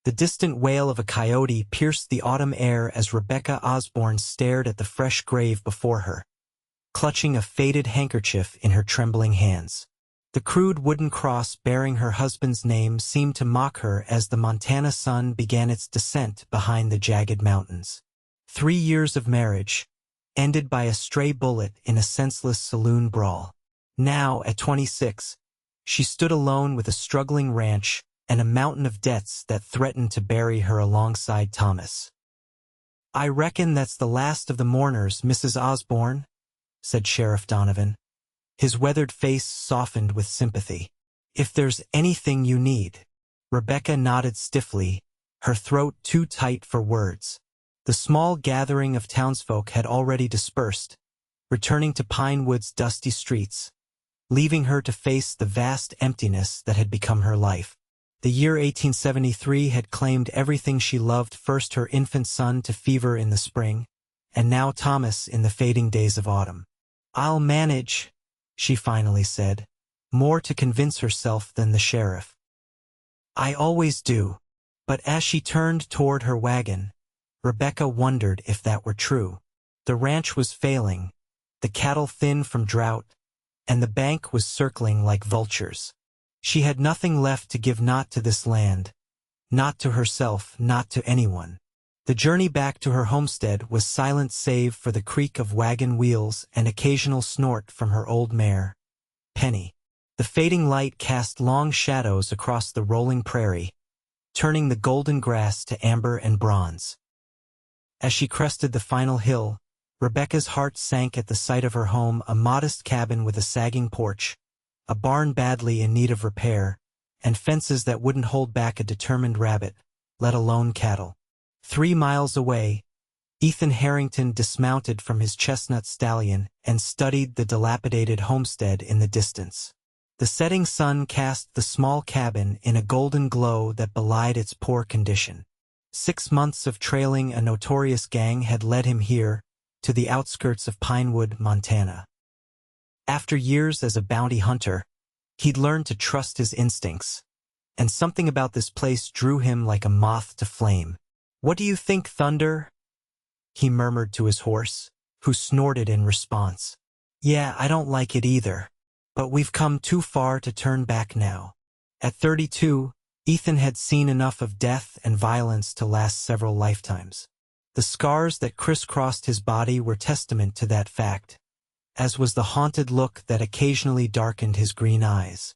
The distant wail of a coyote pierced the autumn air as Rebecca Osborne stared at the fresh grave before her, clutching a faded handkerchief in her trembling hands. The crude wooden cross bearing her husband's name seemed to mock her as the Montana sun began its descent behind the jagged mountains. 3 years of marriage, ended by a stray bullet in a senseless saloon brawl. Now, at 26, she stood alone with a struggling ranch and a mountain of debts that threatened to bury her alongside Thomas. "I reckon that's the last of the mourners, Mrs. Osborne," said Sheriff Donovan. His weathered face softened with sympathy. "If there's anything you need." Rebecca nodded stiffly, her throat too tight for words. The small gathering of townsfolk had already dispersed, returning to Pinewood's dusty streets, leaving her to face the vast emptiness that had become her life. The year 1873 had claimed everything she loved, first her infant son to fever in the spring, and now Thomas in the fading days of autumn. "I'll manage," she finally said, more to convince herself than the sheriff. "I always do." But as she turned toward her wagon, Rebecca wondered if that were true. The ranch was failing, the cattle thin from drought, and the bank was circling like vultures. She had nothing left to give, not to this land, not to herself, not to anyone. The journey back to her homestead was silent save for the creak of wagon wheels and occasional snort from her old mare, Penny. The fading light cast long shadows across the rolling prairie, turning the golden grass to amber and bronze. As she crested the final hill, Rebecca's heart sank at the sight of her home, a modest cabin with a sagging porch, a barn badly in need of repair, and fences that wouldn't hold back a determined rabbit, let alone cattle. 3 miles away, Ethan Harrington dismounted from his chestnut stallion and studied the dilapidated homestead in the distance. The setting sun cast the small cabin in a golden glow that belied its poor condition. 6 months of trailing a notorious gang had led him here, to the outskirts of Pinewood, Montana. After years as a bounty hunter, he'd learned to trust his instincts, and something about this place drew him like a moth to flame. "What do you think, Thunder?" he murmured to his horse, who snorted in response. "Yeah, I don't like it either. But we've come too far to turn back now." At 32, Ethan had seen enough of death and violence to last several lifetimes. The scars that crisscrossed his body were testament to that fact, as was the haunted look that occasionally darkened his green eyes.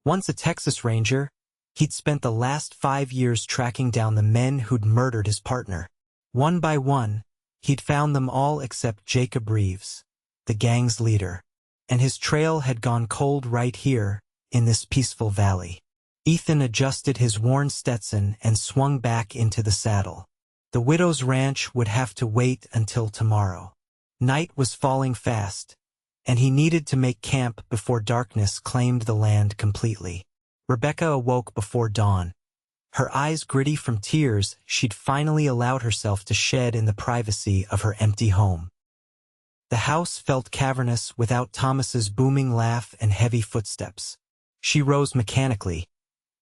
Once a Texas Ranger, he'd spent the last 5 years tracking down the men who'd murdered his partner. One by one, he'd found them all except Jacob Reeves, the gang's leader, and his trail had gone cold right here, in this peaceful valley. Ethan adjusted his worn Stetson and swung back into the saddle. The widow's ranch would have to wait until tomorrow. Night was falling fast, and he needed to make camp before darkness claimed the land completely. Rebecca awoke before dawn, her eyes gritty from tears she'd finally allowed herself to shed in the privacy of her empty home. The house felt cavernous without Thomas's booming laugh and heavy footsteps. She rose mechanically,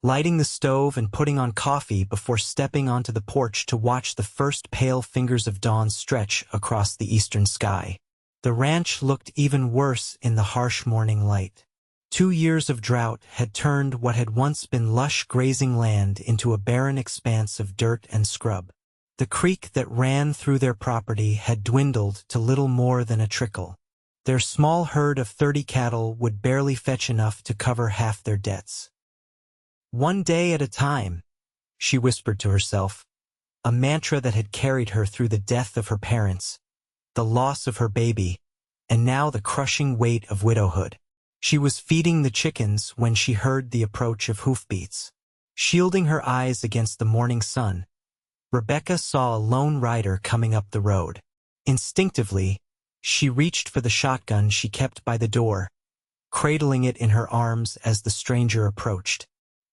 lighting the stove and putting on coffee before stepping onto the porch to watch the first pale fingers of dawn stretch across the eastern sky. The ranch looked even worse in the harsh morning light. 2 years of drought had turned what had once been lush grazing land into a barren expanse of dirt and scrub. The creek that ran through their property had dwindled to little more than a trickle. Their small herd of 30 cattle would barely fetch enough to cover half their debts. "One day at a time," she whispered to herself, a mantra that had carried her through the death of her parents, the loss of her baby, and now the crushing weight of widowhood. She was feeding the chickens when she heard the approach of hoofbeats. Shielding her eyes against the morning sun, Rebecca saw a lone rider coming up the road. Instinctively, she reached for the shotgun she kept by the door, cradling it in her arms as the stranger approached.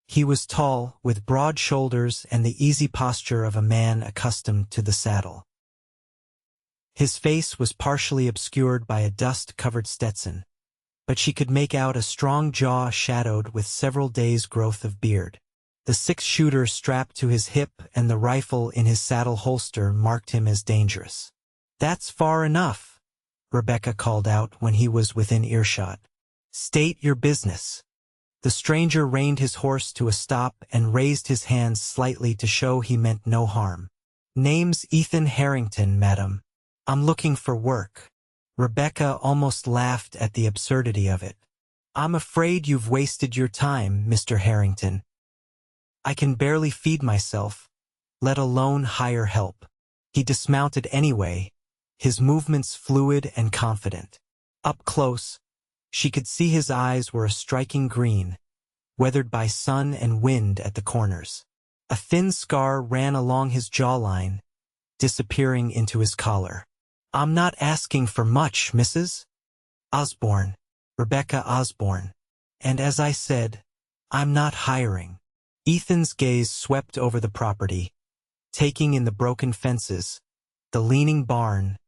He was tall, with broad shoulders and the easy posture of a man accustomed to the saddle. His face was partially obscured by a dust-covered Stetson, but she could make out a strong jaw shadowed with several days' growth of beard. The six-shooter strapped to his hip and the rifle in his saddle holster marked him as dangerous. "That's far enough," Rebecca called out when he was within earshot. "State your business." The stranger reined his horse to a stop and raised his hands slightly to show he meant no harm. "Name's Ethan Harrington, madam. I'm looking for work." Rebecca almost laughed at the absurdity of it. "I'm afraid you've wasted your time, Mr. Harrington. I can barely feed myself, let alone hire help." He dismounted anyway, his movements fluid and confident. Up close, she could see his eyes were a striking green, weathered by sun and wind at the corners. A thin scar ran along his jawline, disappearing into his collar. "I'm not asking for much, Mrs. Osborne, Rebecca Osborne. And as I said, I'm not hiring." Ethan's gaze swept over the property, taking in the broken fences, the leaning barn,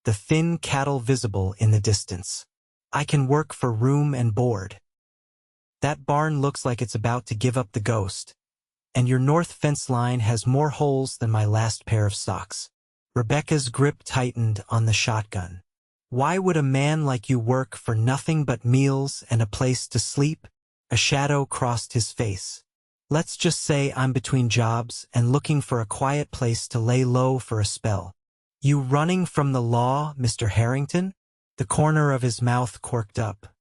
the thin cattle visible in the distance. "I can work for room and board. That barn looks like it's about to give up the ghost, and your north fence line has more holes than my last pair of socks." Rebecca's grip tightened on the shotgun. "Why would a man like you work for nothing but meals and a place to sleep?" A shadow crossed his face. "Let's just say I'm between jobs and looking for a quiet place to lay low for a spell." "You running from the law, Mr. Harrington?" The corner of his mouth quirked up.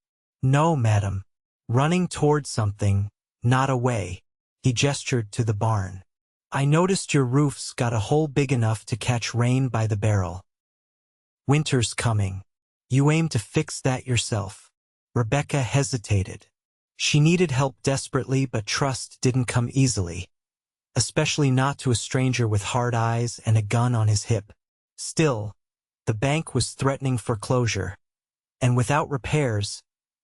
"No, madam. Running toward something, not away." He gestured to the barn. "I noticed your roof's got a hole big enough to catch rain by the barrel. Winter's coming. You aim to fix that yourself." Rebecca hesitated. She needed help desperately, but trust didn't come easily, especially not to a stranger with hard eyes and a gun on his hip. Still, the bank was threatening foreclosure, and without repairs,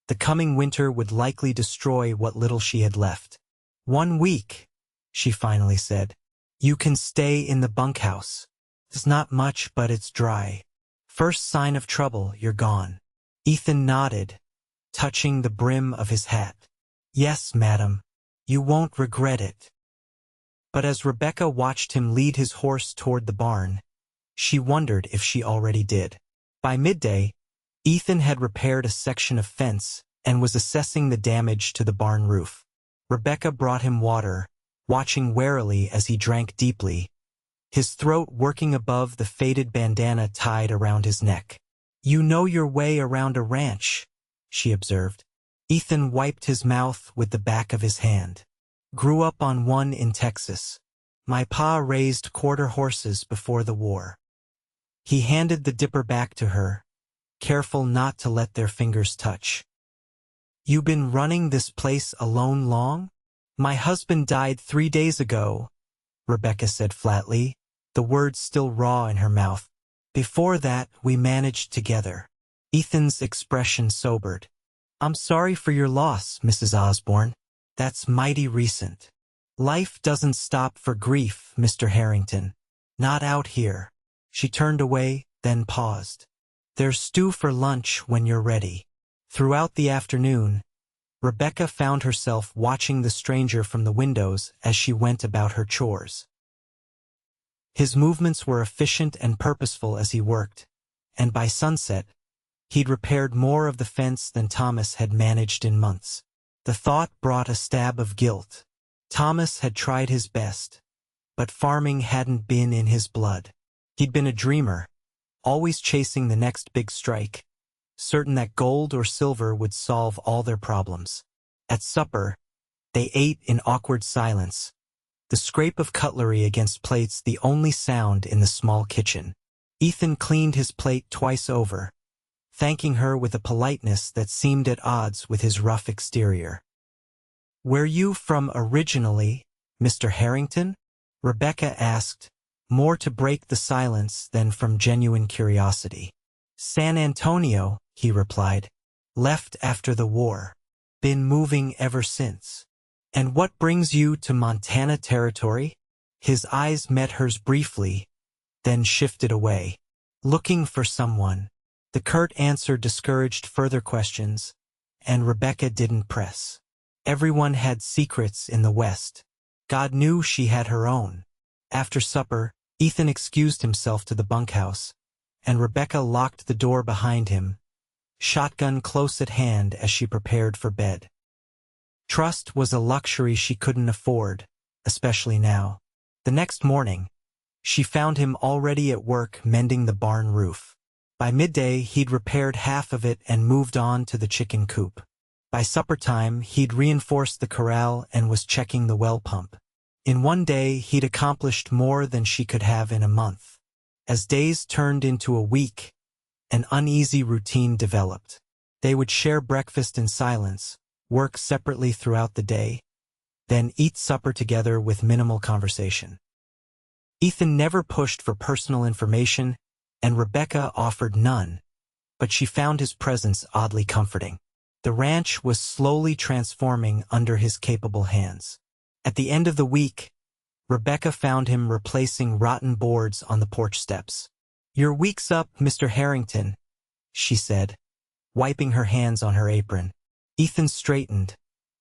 the coming winter would likely destroy what little she had left. "1 week, she finally said. "You can stay in the bunkhouse. It's not much, but it's dry. First sign of trouble, you're gone." Ethan nodded, touching the brim of his hat. "Yes, madam. You won't regret it." But as Rebecca watched him lead his horse toward the barn, she wondered if she already did. By midday, Ethan had repaired a section of fence and was assessing the damage to the barn roof. Rebecca brought him water, watching warily as he drank deeply, his throat working above the faded bandana tied around his neck. "You know your way around a ranch," she observed. Ethan wiped his mouth with the back of his hand. "Grew up on one in Texas. My pa raised quarter horses before the war." He handed the dipper back to her, careful not to let their fingers touch. "You been running this place alone long?" "My husband died 3 days ago," Rebecca said flatly, the words still raw in her mouth. "Before that, we managed together." Ethan's expression sobered. "I'm sorry for your loss, Mrs. Osborne. That's mighty recent. Life doesn't stop for grief, Mr. Harrington. Not out here." She turned away, then paused. "There's stew for lunch when you're ready." Throughout the afternoon, Rebecca found herself watching the stranger from the windows as she went about her chores. His movements were efficient and purposeful as he worked, and by sunset, he'd repaired more of the fence than Thomas had managed in months. The thought brought a stab of guilt. Thomas had tried his best, but farming hadn't been in his blood. He'd been a dreamer, always chasing the next big strike, certain that gold or silver would solve all their problems. At supper, they ate in awkward silence, the scrape of cutlery against plates the only sound in the small kitchen. Ethan cleaned his plate twice over, thanking her with a politeness that seemed at odds with his rough exterior. "Where you from originally, Mr. Harrington?" Rebecca asked, more to break the silence than from genuine curiosity. "San Antonio," he replied. "Left after the war. Been moving ever since." "And what brings you to Montana territory?" His eyes met hers briefly, then shifted away. "Looking for someone." The curt answer discouraged further questions, and Rebecca didn't press. Everyone had secrets in the West. God knew she had her own. After supper, Ethan excused himself to the bunkhouse, and Rebecca locked the door behind him, shotgun close at hand as she prepared for bed. Trust was a luxury she couldn't afford, especially now. The next morning, she found him already at work mending the barn roof. By midday, he'd repaired half of it and moved on to the chicken coop. By supper time, he'd reinforced the corral and was checking the well pump. In one day, he'd accomplished more than she could have in a month. As days turned into a week, an uneasy routine developed. They would share breakfast in silence, work separately throughout the day, then eat supper together with minimal conversation. Ethan never pushed for personal information, and Rebecca offered none, but she found his presence oddly comforting. The ranch was slowly transforming under his capable hands. At the end of the week, Rebecca found him replacing rotten boards on the porch steps. "Your week's up, Mr. Harrington," she said, wiping her hands on her apron. Ethan straightened,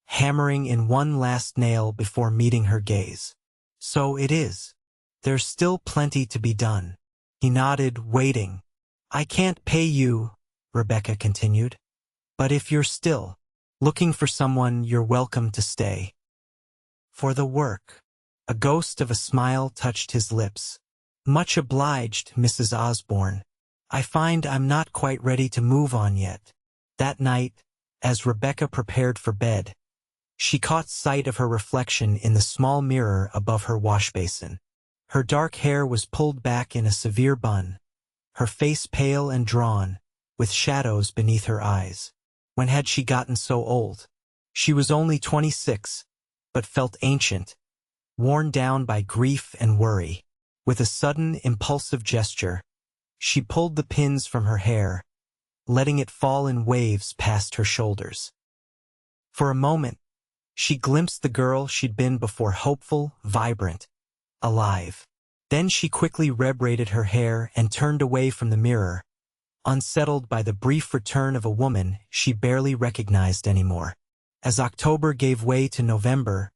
hammering in one last nail before meeting her gaze. "So it is. There's still plenty to be done." He nodded, waiting. "I can't pay you," Rebecca continued, "but if you're still looking for someone, you're welcome to stay." "For the work." A ghost of a smile touched his lips. "Much obliged, Mrs. Osborne. I find I'm not quite ready to move on yet." That night, as Rebecca prepared for bed, she caught sight of her reflection in the small mirror above her washbasin. Her dark hair was pulled back in a severe bun, her face pale and drawn, with shadows beneath her eyes. When had she gotten so old? She was only 26, but felt ancient, worn down by grief and worry. With a sudden, impulsive gesture, she pulled the pins from her hair, letting it fall in waves past her shoulders. For a moment, she glimpsed the girl she'd been before, hopeful, vibrant, alive. Then she quickly re-braided her hair and turned away from the mirror, unsettled by the brief return of a woman she barely recognized anymore. As October gave way to November,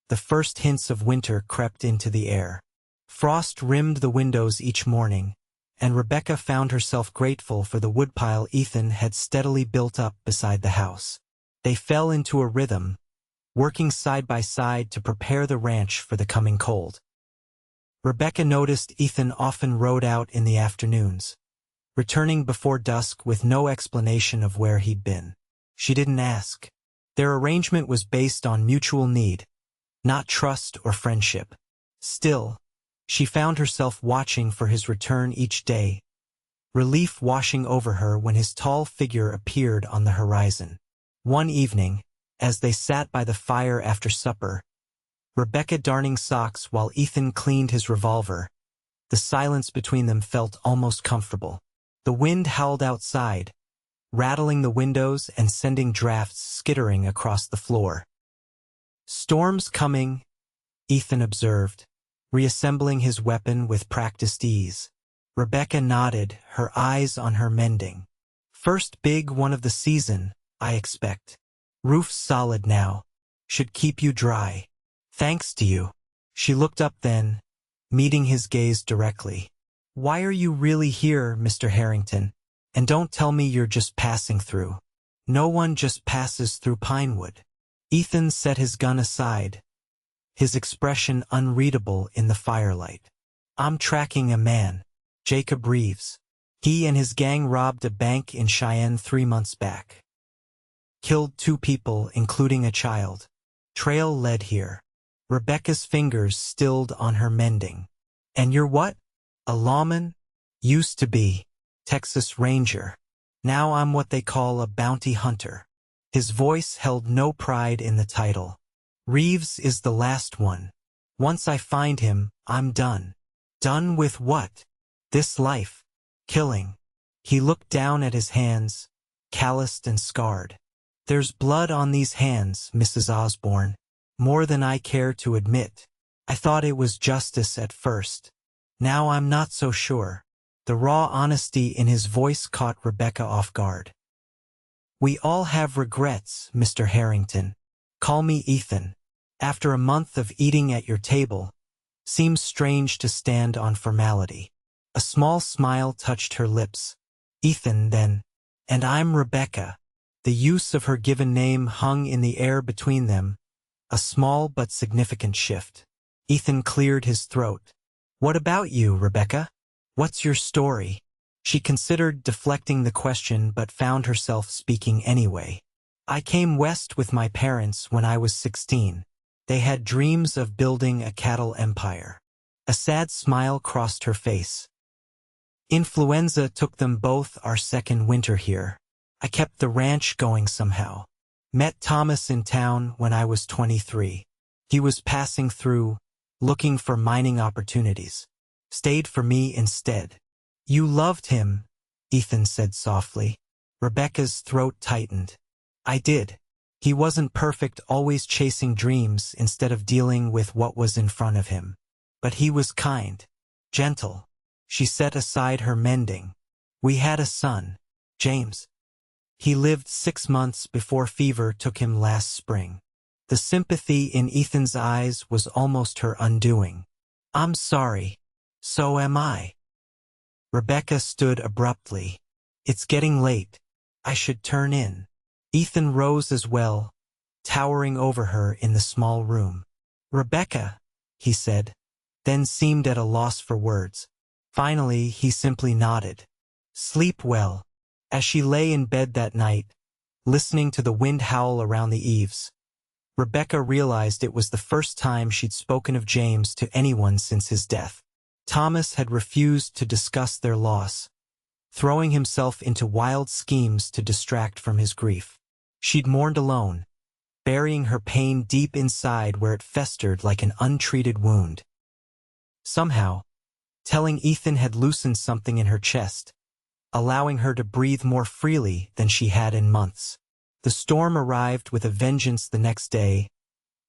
the first hints of winter crept into the air. Frost rimmed the windows each morning, and Rebecca found herself grateful for the woodpile Ethan had steadily built up beside the house. They fell into a rhythm, working side by side to prepare the ranch for the coming cold. Rebecca noticed Ethan often rode out in the afternoons, returning before dusk with no explanation of where he'd been. She didn't ask. Their arrangement was based on mutual need, not trust or friendship. Still, she found herself watching for his return each day, relief washing over her when his tall figure appeared on the horizon. One evening, as they sat by the fire after supper, Rebecca darning socks while Ethan cleaned his revolver, the silence between them felt almost comfortable. The wind howled outside, rattling the windows and sending drafts skittering across the floor. "Storm's coming," Ethan observed, reassembling his weapon with practiced ease. Rebecca nodded, her eyes on her mending. "First big one of the season, I expect. Roof's solid now. Should keep you dry. Thanks to you." She looked up then, meeting his gaze directly. "Why are you really here, Mr. Harrington? And don't tell me you're just passing through." "No one just passes through Pinewood." Ethan set his gun aside, his expression unreadable in the firelight. "I'm tracking a man, Jacob Reeves. He and his gang robbed a bank in Cheyenne 3 months back. Killed 2 people, including a child. Trail led here." Rebecca's fingers stilled on her mending. "And you're what? A lawman?" "Used to be. Texas Ranger. Now I'm what they call a bounty hunter." His voice held no pride in the title. "Reeves is the last one. Once I find him, I'm done." "Done with what?" "This life. Killing." He looked down at his hands, calloused and scarred. "There's blood on these hands, Mrs. Osborne. More than I care to admit. I thought it was justice at first. Now I'm not so sure." The raw honesty in his voice caught Rebecca off guard. "We all have regrets, Mr. Harrington. Call me Ethan." After a month of eating at your table, seems strange to stand on formality. A small smile touched her lips. Ethan, then. And I'm Rebecca. The use of her given name hung in the air between them, a small but significant shift. Ethan cleared his throat. What about you, Rebecca? What's your story? She considered deflecting the question but found herself speaking anyway. I came west with my parents when I was 16. They had dreams of building a cattle empire. A sad smile crossed her face. Influenza took them both our second winter here. I kept the ranch going somehow. Met Thomas in town when I was 23. He was passing through, looking for mining opportunities. Stayed for me instead. You loved him, Ethan said softly. Rebecca's throat tightened. I did. He wasn't perfect, always chasing dreams instead of dealing with what was in front of him. But he was kind, gentle. She set aside her mending. We had a son, James. He lived 6 months before fever took him last spring. The sympathy in Ethan's eyes was almost her undoing. I'm sorry. So am I. Rebecca stood abruptly. It's getting late. I should turn in. Ethan rose as well, towering over her in the small room. Rebecca, he said, then seemed at a loss for words. Finally, he simply nodded. Sleep well. As she lay in bed that night, listening to the wind howl around the eaves, Rebecca realized it was the first time she'd spoken of James to anyone since his death. Thomas had refused to discuss their loss, throwing himself into wild schemes to distract from his grief. She'd mourned alone, burying her pain deep inside where it festered like an untreated wound. Somehow, telling Ethan had loosened something in her chest, allowing her to breathe more freely than she had in months. The storm arrived with a vengeance the next day,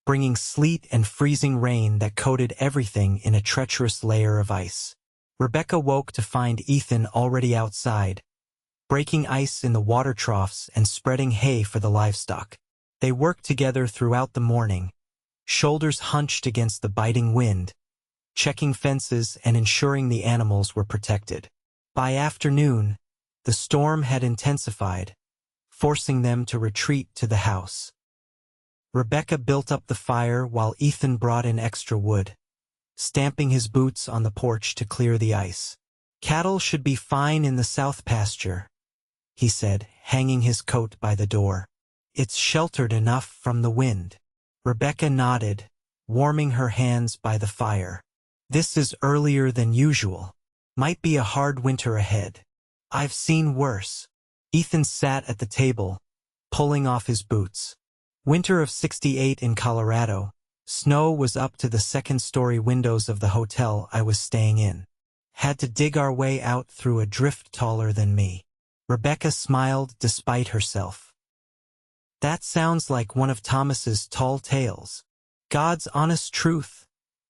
bringing sleet and freezing rain that coated everything in a treacherous layer of ice. Rebecca woke to find Ethan already outside, breaking ice in the water troughs and spreading hay for the livestock. They worked together throughout the morning, shoulders hunched against the biting wind, checking fences and ensuring the animals were protected. By afternoon, the storm had intensified, forcing them to retreat to the house. Rebecca built up the fire while Ethan brought in extra wood, stamping his boots on the porch to clear the ice. Cattle should be fine in the south pasture, he said, hanging his coat by the door. It's sheltered enough from the wind. Rebecca nodded, warming her hands by the fire. This is earlier than usual. Might be a hard winter ahead. I've seen worse. Ethan sat at the table, pulling off his boots. Winter of '68 in Colorado. Snow was up to the second-story windows of the hotel I was staying in. Had to dig our way out through a drift taller than me. Rebecca smiled despite herself. That sounds like one of Thomas's tall tales. God's honest truth,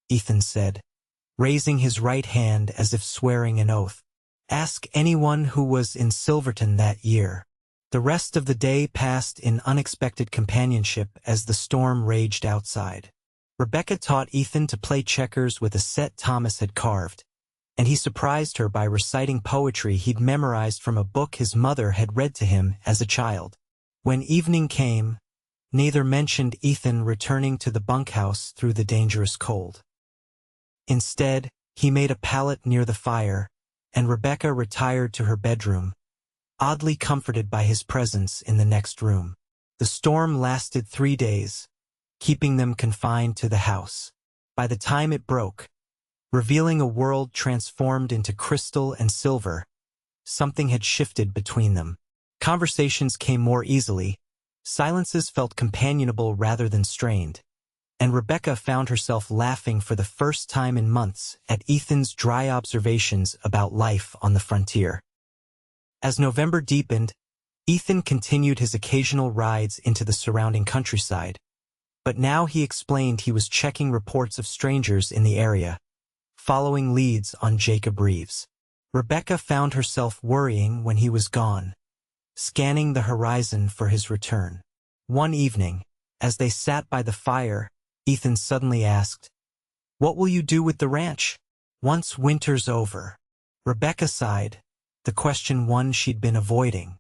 Ethan said, raising his right hand as if swearing an oath. Ask anyone who was in Silverton that year. The rest of the day passed in unexpected companionship as the storm raged outside. Rebecca taught Ethan to play checkers with a set Thomas had carved, and he surprised her by reciting poetry he'd memorized from a book his mother had read to him as a child. When evening came, neither mentioned Ethan returning to the bunkhouse through the dangerous cold. Instead, he made a pallet near the fire, and Rebecca retired to her bedroom, oddly comforted by his presence in the next room. The storm lasted 3 days, keeping them confined to the house. By the time it broke, revealing a world transformed into crystal and silver, something had shifted between them. Conversations came more easily, silences felt companionable rather than strained, and Rebecca found herself laughing for the first time in months at Ethan's dry observations about life on the frontier. As November deepened, Ethan continued his occasional rides into the surrounding countryside, but now he explained he was checking reports of strangers in the area, following leads on Jacob Reeves. Rebecca found herself worrying when he was gone, scanning the horizon for his return. One evening, as they sat by the fire, Ethan suddenly asked. What will you do with the ranch? Once winter's over. Rebecca sighed, the one she'd been avoiding.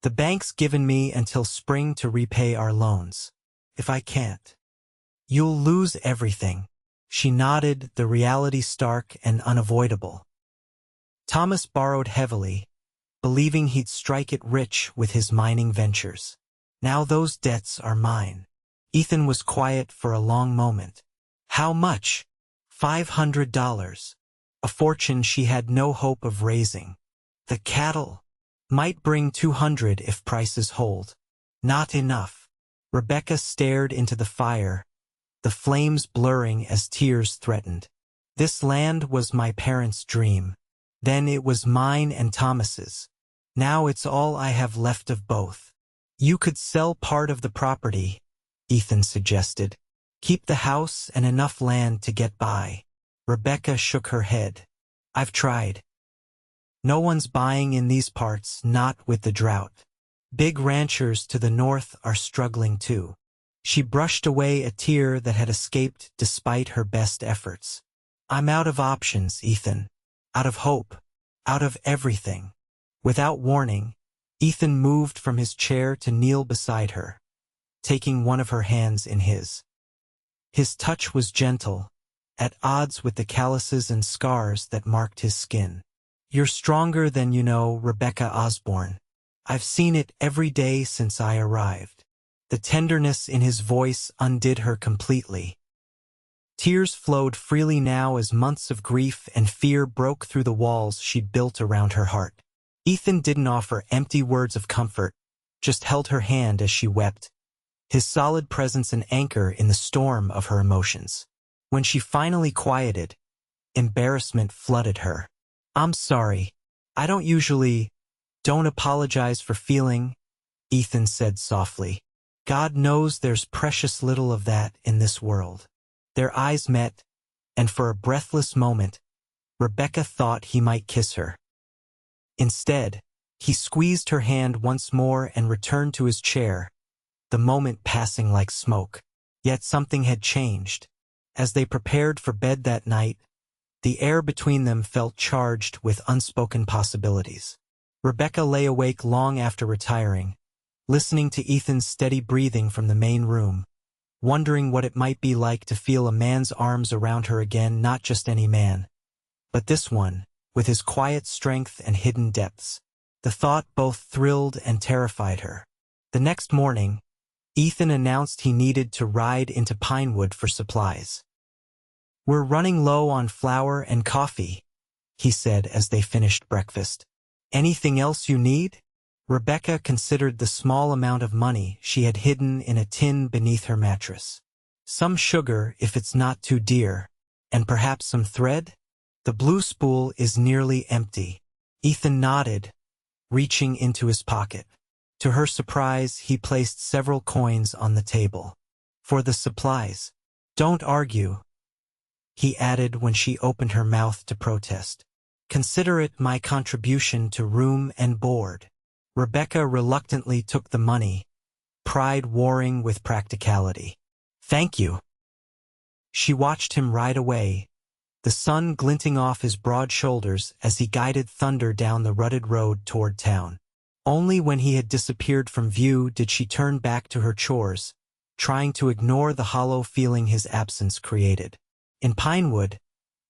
The bank's given me until spring to repay our loans. If I can't, you'll lose everything. She nodded, the reality stark and unavoidable. Thomas borrowed heavily, believing he'd strike it rich with his mining ventures. Now those debts are mine. Ethan was quiet for a long moment. How much? $500. A fortune she had no hope of raising. The cattle might bring 200 if prices hold. Not enough. Rebecca stared into the fire, the flames blurring as tears threatened. This land was my parents' dream. Then it was mine and Thomas's. Now it's all I have left of both. You could sell part of the property, Ethan suggested. Keep the house and enough land to get by. Rebecca shook her head. I've tried. No one's buying in these parts, not with the drought. Big ranchers to the north are struggling too. She brushed away a tear that had escaped despite her best efforts. I'm out of options, Ethan. Out of hope. Out of everything. Without warning, Ethan moved from his chair to kneel beside her, taking one of her hands in his. His touch was gentle, at odds with the calluses and scars that marked his skin. You're stronger than you know, Rebecca Osborne. I've seen it every day since I arrived. The tenderness in his voice undid her completely. Tears flowed freely now as months of grief and fear broke through the walls she'd built around her heart. Ethan didn't offer empty words of comfort, just held her hand as she wept, his solid presence an anchor in the storm of her emotions. When she finally quieted, embarrassment flooded her. I'm sorry. I don't usually. Don't apologize for feeling, Ethan said softly. God knows there's precious little of that in this world. Their eyes met, and for a breathless moment, Rebecca thought he might kiss her. Instead, he squeezed her hand once more and returned to his chair, the moment passing like smoke. Yet something had changed. As they prepared for bed that night, the air between them felt charged with unspoken possibilities. Rebecca lay awake long after retiring, listening to Ethan's steady breathing from the main room, wondering what it might be like to feel a man's arms around her again, not just any man, but this one, with his quiet strength and hidden depths. The thought both thrilled and terrified her. The next morning, Ethan announced he needed to ride into Pinewood for supplies. We're running low on flour and coffee, he said as they finished breakfast. Anything else you need? Rebecca considered the small amount of money she had hidden in a tin beneath her mattress. Some sugar if it's not too dear, and perhaps some thread? The blue spool is nearly empty. Ethan nodded, reaching into his pocket. To her surprise, he placed several coins on the table. For the supplies. Don't argue, he added when she opened her mouth to protest. Consider it my contribution to room and board. Rebecca reluctantly took the money, pride warring with practicality. Thank you. She watched him ride away, the sun glinting off his broad shoulders as he guided Thunder down the rutted road toward town. Only when he had disappeared from view did she turn back to her chores, trying to ignore the hollow feeling his absence created. In Pinewood,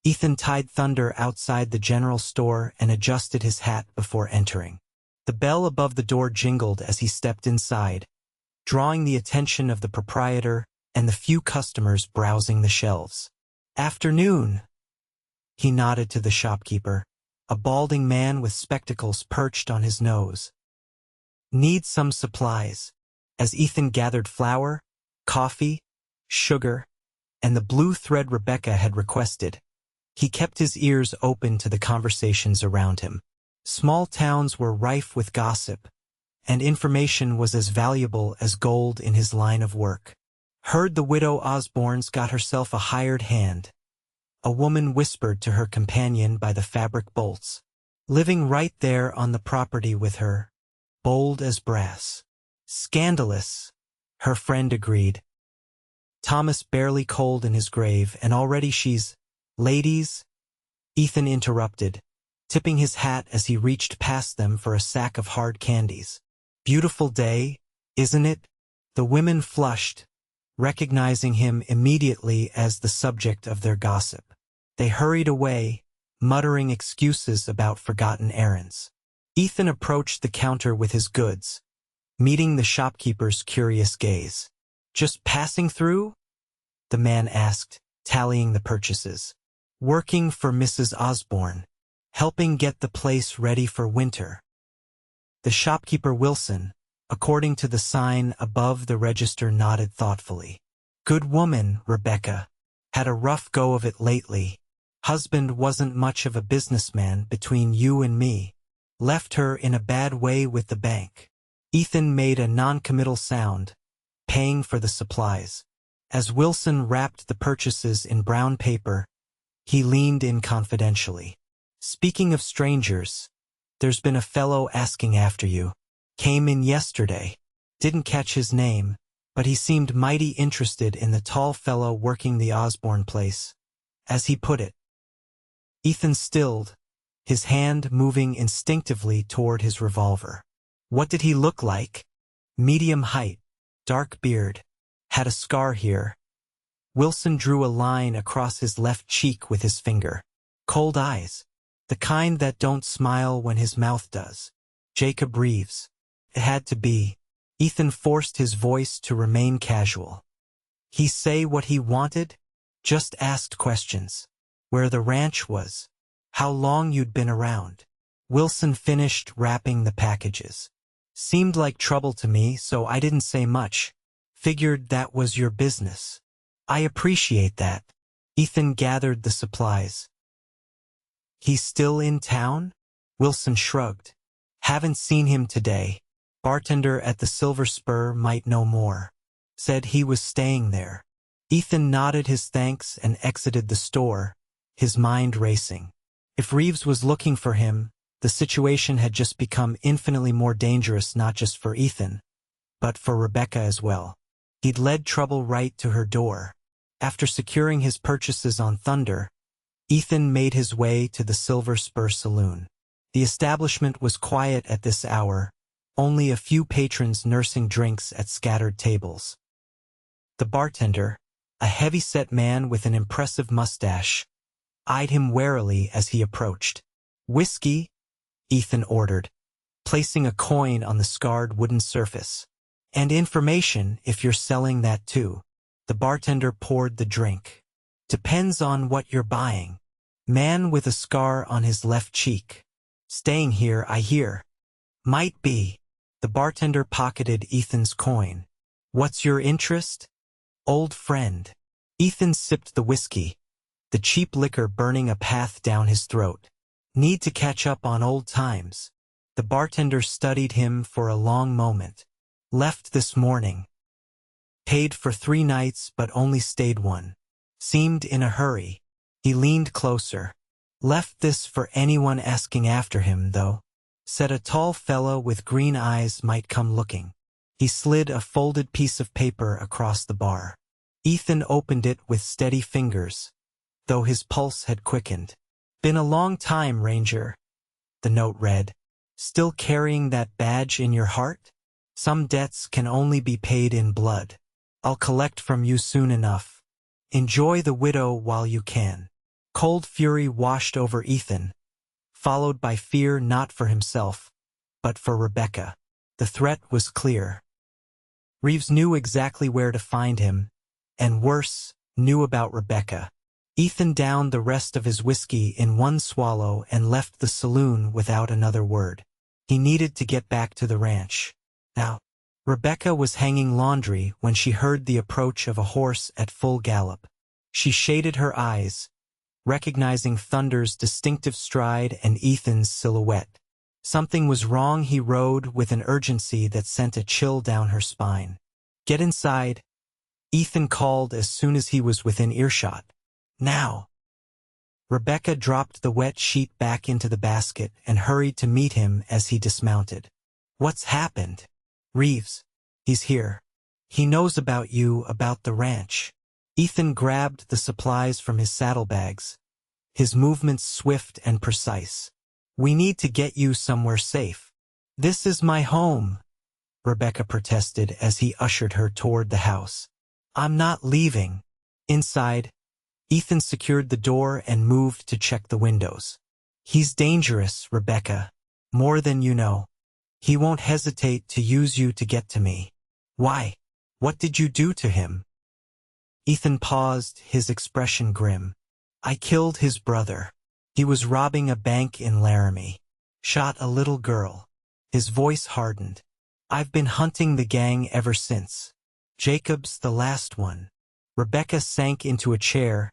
Ethan tied Thunder outside the general store and adjusted his hat before entering. The bell above the door jingled as he stepped inside, drawing the attention of the proprietor and the few customers browsing the shelves. Afternoon, he nodded to the shopkeeper, a balding man with spectacles perched on his nose. Need some supplies. As Ethan gathered flour, coffee, sugar, and the blue thread Rebecca had requested, he kept his ears open to the conversations around him. Small towns were rife with gossip, and information was as valuable as gold in his line of work. Heard the widow Osborne's got herself a hired hand, a woman whispered to her companion by the fabric bolts. Living right there on the property with her, bold as brass. Scandalous, her friend agreed. Thomas barely cold in his grave, and already she's... Ladies? Ethan interrupted, tipping his hat as he reached past them for a sack of hard candies. Beautiful day, isn't it? The women flushed, recognizing him immediately as the subject of their gossip. They hurried away, muttering excuses about forgotten errands. Ethan approached the counter with his goods, meeting the shopkeeper's curious gaze. "Just passing through?" the man asked, tallying the purchases. "Working for Mrs. Osborne, helping get the place ready for winter." The shopkeeper Wilson, according to the sign above the register, nodded thoughtfully. "Good woman, Rebecca. Had a rough go of it lately. Husband wasn't much of a businessman, between you and me. Left her in a bad way with the bank." Ethan made a non-committal sound, paying for the supplies. As Wilson wrapped the purchases in brown paper, he leaned in confidentially. "Speaking of strangers, there's been a fellow asking after you. Came in yesterday. Didn't catch his name, but he seemed mighty interested in the tall fellow working the Osborne place, as he put it." Ethan stilled, his hand moving instinctively toward his revolver. "What did he look like?" "Medium height, dark beard. Had a scar here." Wilson drew a line across his left cheek with his finger. "Cold eyes. The kind that don't smile when his mouth does. Jacob Reeves." It had to be. Ethan forced his voice to remain casual. "He say what he wanted?" "Just asked questions. Where the ranch was. How long you'd been around." Wilson finished wrapping the packages. "Seemed like trouble to me, so I didn't say much. Figured that was your business." "I appreciate that." Ethan gathered the supplies. "He's still in town?" Wilson shrugged. "Haven't seen him today. Bartender at the Silver Spur might know more. Said he was staying there." Ethan nodded his thanks and exited the store, his mind racing. If Reeves was looking for him, the situation had just become infinitely more dangerous, not just for Ethan, but for Rebecca as well. He'd led trouble right to her door. After securing his purchases on Thunder, Ethan made his way to the Silver Spur Saloon. The establishment was quiet at this hour, only a few patrons nursing drinks at scattered tables. The bartender, a heavy-set man with an impressive mustache, eyed him warily as he approached. "Whiskey?" Ethan ordered, placing a coin on the scarred wooden surface. "And information, if you're selling that too." The bartender poured the drink. "Depends on what you're buying." "Man with a scar on his left cheek. Staying here, I hear." "Might be." The bartender pocketed Ethan's coin. "What's your interest?" "Old friend." Ethan sipped the whiskey, the cheap liquor burning a path down his throat. "Need to catch up on old times." The bartender studied him for a long moment. "Left this morning. Paid for 3 nights but only stayed 1. Seemed in a hurry." He leaned closer. "Left this for anyone asking after him, though. Said a tall fellow with green eyes might come looking." He slid a folded piece of paper across the bar. Ethan opened it with steady fingers, though his pulse had quickened. "Been a long time, Ranger," the note read. "Still carrying that badge in your heart? Some debts can only be paid in blood. I'll collect from you soon enough. Enjoy the widow while you can." Cold fury washed over Ethan, followed by fear not for himself, but for Rebecca. The threat was clear. Reeves knew exactly where to find him, and worse, knew about Rebecca. Ethan downed the rest of his whiskey in one swallow and left the saloon without another word. He needed to get back to the ranch. Now, Rebecca was hanging laundry when she heard the approach of a horse at full gallop. She shaded her eyes, recognizing Thunder's distinctive stride and Ethan's silhouette. Something was wrong. He rode with an urgency that sent a chill down her spine. "Get inside," Ethan called as soon as he was within earshot. "Now." Rebecca dropped the wet sheet back into the basket and hurried to meet him as he dismounted. "What's happened?" "Reeves. He's here. He knows about you, about the ranch. Ethan grabbed the supplies from his saddlebags, his movements swift and precise. We need to get you somewhere safe. This is my home, Rebecca protested as he ushered her toward the house. I'm not leaving. Inside, Ethan secured the door and moved to check the windows. He's dangerous, Rebecca. More than you know. He won't hesitate to use you to get to me. Why? What did you do to him? Ethan paused, his expression grim. I killed his brother. He was robbing a bank in Laramie. Shot a little girl. His voice hardened. I've been hunting the gang ever since. Jacob's the last one. Rebecca sank into a chair,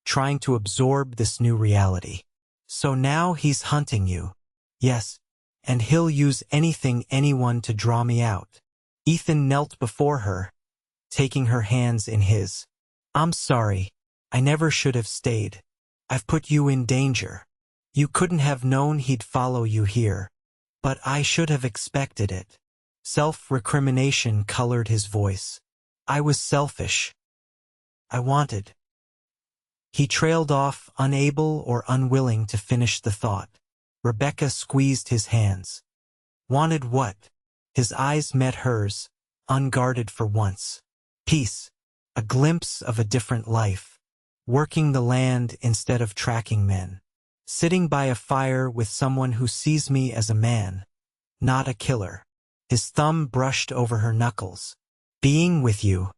trying to absorb this new reality. So now he's hunting you. Yes, and he'll use anyone to draw me out. Ethan knelt before her, taking her hands in his. I'm sorry. I never should have stayed. I've put you in danger. You couldn't have known he'd follow you here. But I should have expected it. Self-recrimination colored his voice. I was selfish. I wanted. He trailed off, unable or unwilling to finish the thought. Rebecca squeezed his hands. Wanted what? His eyes met hers, unguarded for once. Peace. A glimpse of a different life. Working the land instead of tracking men. Sitting by a fire with someone who sees me as a man, not a killer. His thumb brushed over her knuckles. Being with you.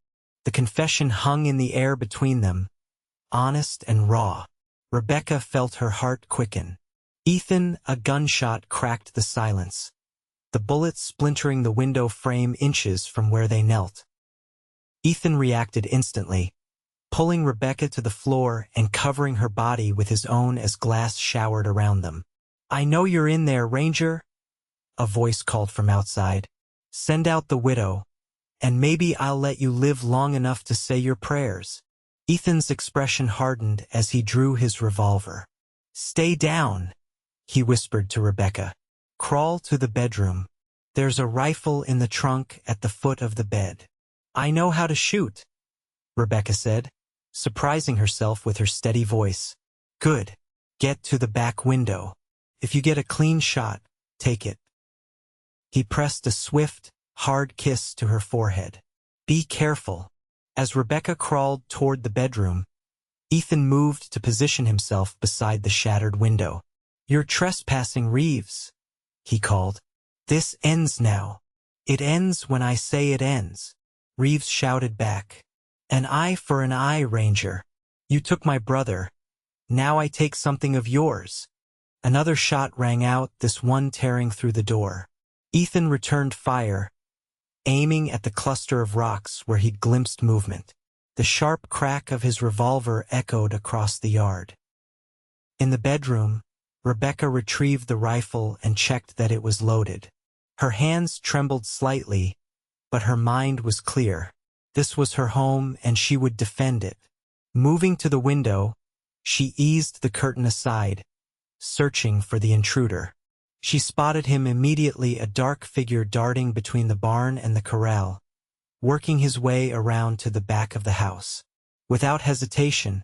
The confession hung in the air between them, honest and raw. Rebecca felt her heart quicken. Ethan, a gunshot cracked the silence, the bullet splintering the window frame inches from where they knelt. Ethan reacted instantly, pulling Rebecca to the floor and covering her body with his own as glass showered around them. I know you're in there, Ranger, a voice called from outside. Send out the widow, and maybe I'll let you live long enough to say your prayers. Ethan's expression hardened as he drew his revolver. Stay down, he whispered to Rebecca. Crawl to the bedroom. There's a rifle in the trunk at the foot of the bed. I know how to shoot, Rebecca said, surprising herself with her steady voice. Good. Get to the back window. If you get a clean shot, take it. He pressed a swift, hard kiss to her forehead. Be careful. As Rebecca crawled toward the bedroom, Ethan moved to position himself beside the shattered window. You're trespassing, Reeves, he called. This ends now. It ends when I say it ends, Reeves shouted back. An eye for an eye, Ranger. You took my brother. Now I take something of yours. Another shot rang out, this one tearing through the door. Ethan returned fire, aiming at the cluster of rocks where he'd glimpsed movement. The sharp crack of his revolver echoed across the yard. In the bedroom, Rebecca retrieved the rifle and checked that it was loaded. Her hands trembled slightly, but her mind was clear. This was her home and she would defend it. Moving to the window, she eased the curtain aside, searching for the intruder. She spotted him immediately, a dark figure darting between the barn and the corral, working his way around to the back of the house. Without hesitation,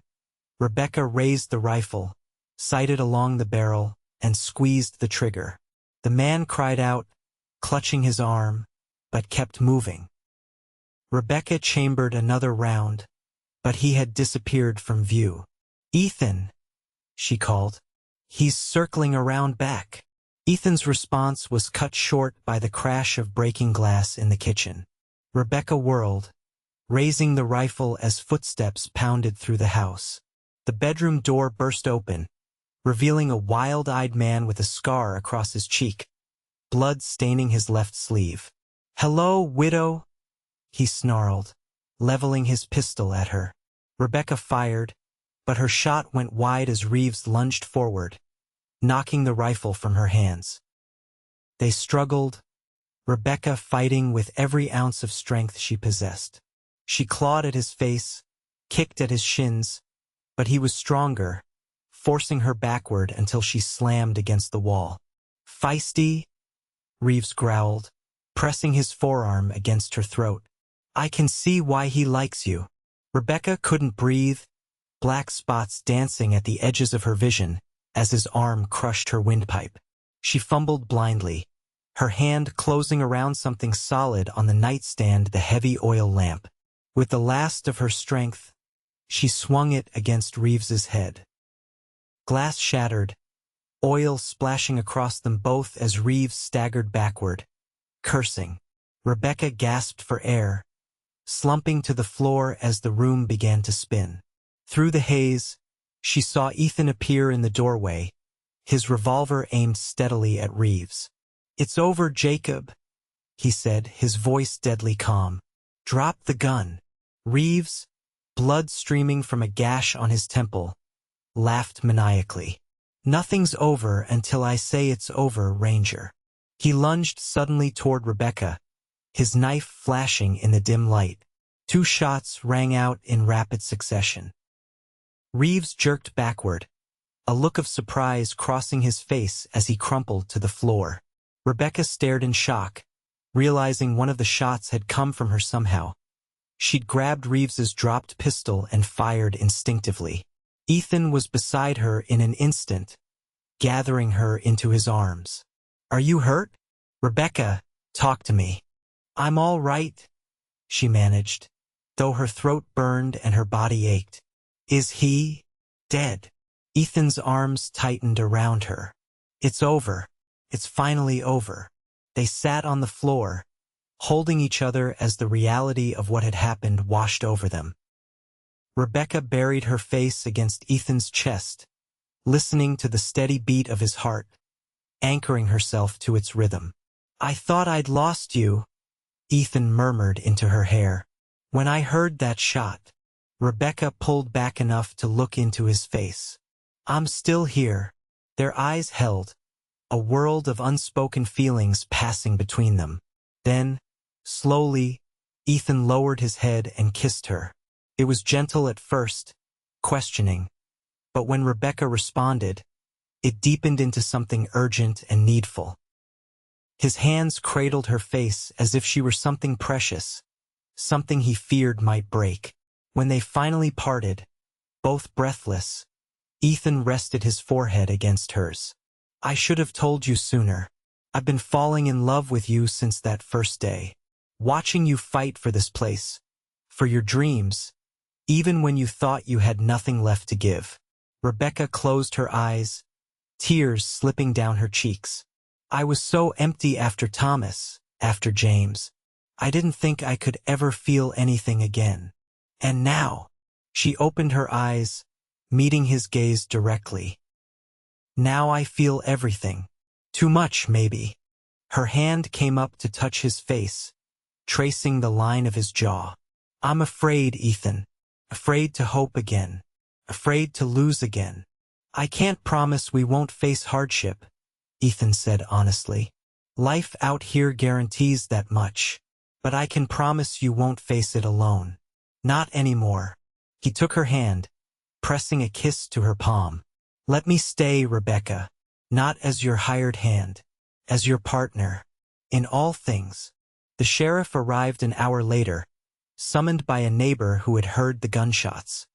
Rebecca raised the rifle, sighted along the barrel, and squeezed the trigger. The man cried out, clutching his arm, but kept moving. Rebecca chambered another round, but he had disappeared from view. Ethan, she called. He's circling around back. Ethan's response was cut short by the crash of breaking glass in the kitchen. Rebecca whirled, raising the rifle as footsteps pounded through the house. The bedroom door burst open, revealing a wild-eyed man with a scar across his cheek, blood staining his left sleeve. Hello, widow, he snarled, leveling his pistol at her. Rebecca fired, but her shot went wide as Reeves lunged forward, knocking the rifle from her hands. They struggled, Rebecca fighting with every ounce of strength she possessed. She clawed at his face, kicked at his shins, but he was stronger, forcing her backward until she slammed against the wall. Feisty, Reeves growled, pressing his forearm against her throat. I can see why he likes you. Rebecca couldn't breathe, black spots dancing at the edges of her vision as his arm crushed her windpipe. She fumbled blindly, her hand closing around something solid on the nightstand, the heavy oil lamp. With the last of her strength, she swung it against Reeves's head. Glass shattered, oil splashing across them both as Reeves staggered backward, cursing. Rebecca gasped for air, slumping to the floor as the room began to spin. Through the haze, she saw Ethan appear in the doorway, his revolver aimed steadily at Reeves. "It's over, Jacob," he said, his voice deadly calm. "Drop the gun." Reeves, blood streaming from a gash on his temple, laughed maniacally. "Nothing's over until I say it's over, Ranger." He lunged suddenly toward Rebecca, his knife flashing in the dim light. 2 shots rang out in rapid succession. Reeves jerked backward, a look of surprise crossing his face as he crumpled to the floor. Rebecca stared in shock, realizing one of the shots had come from her somehow. She'd grabbed Reeves's dropped pistol and fired instinctively. Ethan was beside her in an instant, gathering her into his arms. "Are you hurt? Rebecca, talk to me." "I'm all right," she managed, though her throat burned and her body ached. "Is he dead?" Ethan's arms tightened around her. "It's over. It's finally over." They sat on the floor, holding each other as the reality of what had happened washed over them. Rebecca buried her face against Ethan's chest, listening to the steady beat of his heart, anchoring herself to its rhythm. "I thought I'd lost you," Ethan murmured into her hair. "When I heard that shot." Rebecca pulled back enough to look into his face. "I'm still here." Their eyes held, a world of unspoken feelings passing between them. Then, slowly, Ethan lowered his head and kissed her. It was gentle at first, questioning, but when Rebecca responded, it deepened into something urgent and needful. His hands cradled her face as if she were something precious, something he feared might break. When they finally parted, both breathless, Ethan rested his forehead against hers. "I should have told you sooner. I've been falling in love with you since that first day. Watching you fight for this place, for your dreams, even when you thought you had nothing left to give." Rebecca closed her eyes, tears slipping down her cheeks. "I was so empty after Thomas, after James. I didn't think I could ever feel anything again. And now," she opened her eyes, meeting his gaze directly. "Now I feel everything. Too much, maybe." Her hand came up to touch his face, tracing the line of his jaw. "I'm afraid, Ethan. Afraid to hope again. Afraid to lose again." "I can't promise we won't face hardship," Ethan said honestly. "Life out here guarantees that much. But I can promise you won't face it alone. Not anymore." He took her hand, pressing a kiss to her palm. "Let me stay, Rebecca. Not as your hired hand. As your partner. In all things." The sheriff arrived an hour later, summoned by a neighbor who had heard the gunshots.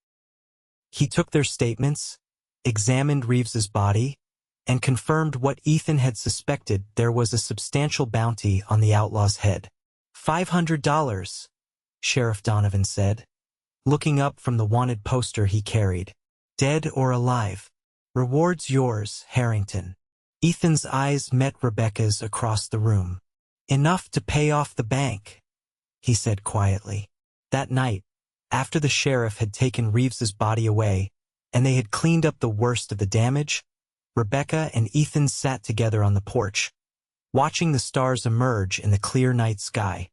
He took their statements, examined Reeves's body, and confirmed what Ethan had suspected: there was a substantial bounty on the outlaw's head. $500, Sheriff Donovan said, looking up from the wanted poster he carried. "Dead or alive. Reward's yours, Harrington." Ethan's eyes met Rebecca's across the room. "Enough to pay off the bank," he said quietly. That night, after the sheriff had taken Reeves's body away, and they had cleaned up the worst of the damage, Rebecca and Ethan sat together on the porch, watching the stars emerge in the clear night sky.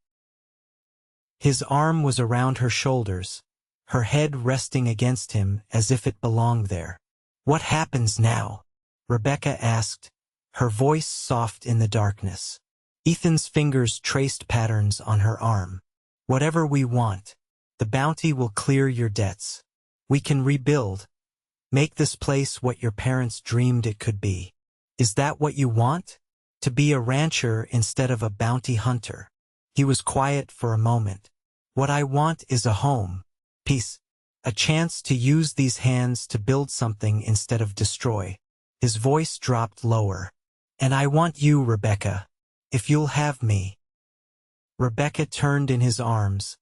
His arm was around her shoulders, her head resting against him as if it belonged there. "What happens now?" Rebecca asked, her voice soft in the darkness. Ethan's fingers traced patterns on her arm. "Whatever we want. The bounty will clear your debts. We can rebuild. Make this place what your parents dreamed it could be. Is that what you want? To be a rancher instead of a bounty hunter?" He was quiet for a moment. What I want is a home, peace, a chance to use these hands to build something instead of destroy. His voice dropped lower. And I want you, Rebecca, if you'll have me. Rebecca turned in his arms,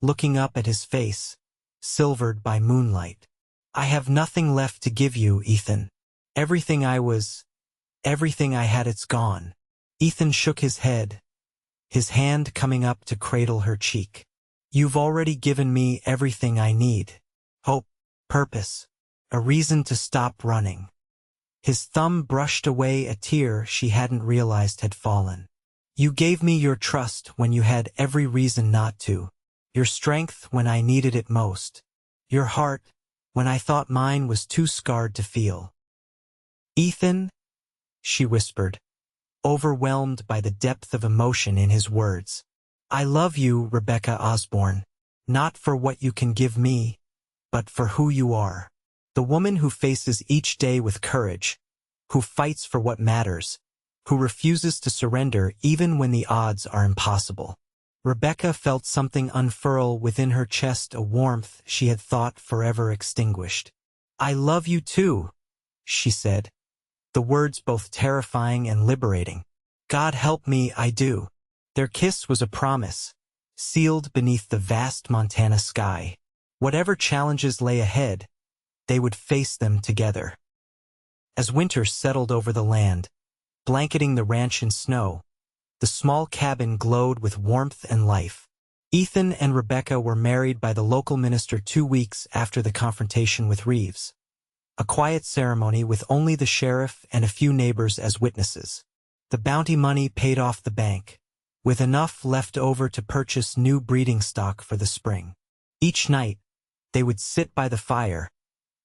looking up at his face, silvered by moonlight. I have nothing left to give you, Ethan. Everything I had, it's gone. Ethan shook his head, his hand coming up to cradle her cheek. You've already given me everything I need. Hope, purpose, a reason to stop running. His thumb brushed away a tear she hadn't realized had fallen. You gave me your trust when you had every reason not to. Your strength when I needed it most. Your heart when I thought mine was too scarred to feel. Ethan, she whispered, overwhelmed by the depth of emotion in his words. I love you, Rebecca Osborne, not for what you can give me, but for who you are. The woman who faces each day with courage, who fights for what matters, who refuses to surrender even when the odds are impossible. Rebecca felt something unfurl within her chest, a warmth she had thought forever extinguished. I love you too, she said, the words both terrifying and liberating. God help me, I do. Their kiss was a promise, sealed beneath the vast Montana sky. Whatever challenges lay ahead, they would face them together. As winter settled over the land, blanketing the ranch in snow, the small cabin glowed with warmth and life. Ethan and Rebecca were married by the local minister 2 weeks after the confrontation with Reeves. A quiet ceremony with only the sheriff and a few neighbors as witnesses. The bounty money paid off the bank, with enough left over to purchase new breeding stock for the spring. Each night, they would sit by the fire,